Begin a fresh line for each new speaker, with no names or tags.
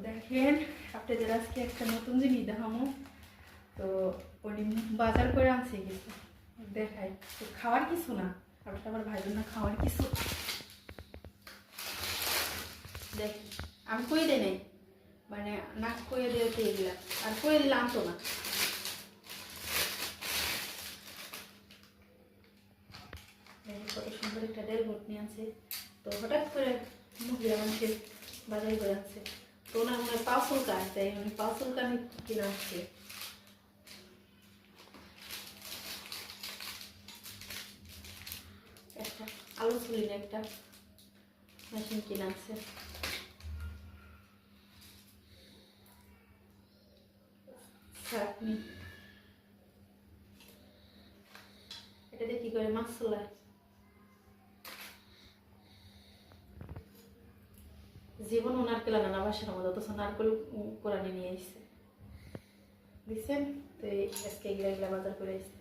দেখেন আপনাদের আজকে একটা নতুন জিনিস দেখামো। তো উনি বাজার করে আনছে কিছু, দেখাই। তো খাওয়ার কিছু না, আপনার আমার ভাই বোন না, খাওয়ার কিছু দেখ। আমি কই দেয় নাই, মানে নাক কয়ে দিয়ে এগুলা, আর কয়ে দিলে আনতো না। কত সুন্দর একটা ডেল ভোট নিয়ে আছে। তো হঠাৎ করে মহিলা মানুষের বাজার করে আনছে। তো ওনার মনে হয় পাও ফুলকা আছে, উনি পাও ফুলকা কিনে আসছে। একটা আলু ছুলিনে একটা মেশিন কিনে আনছে। চাটনি, এটা দিয়ে কি করে মাছ চলায়। জীবন ও নারকেল আনা না বাসার মধ্যে, অথচ নারকেল কোরআনে নিয়ে এসছে দিচ্ছেন। তো আজকে এগুলা বাজার করে এসছে।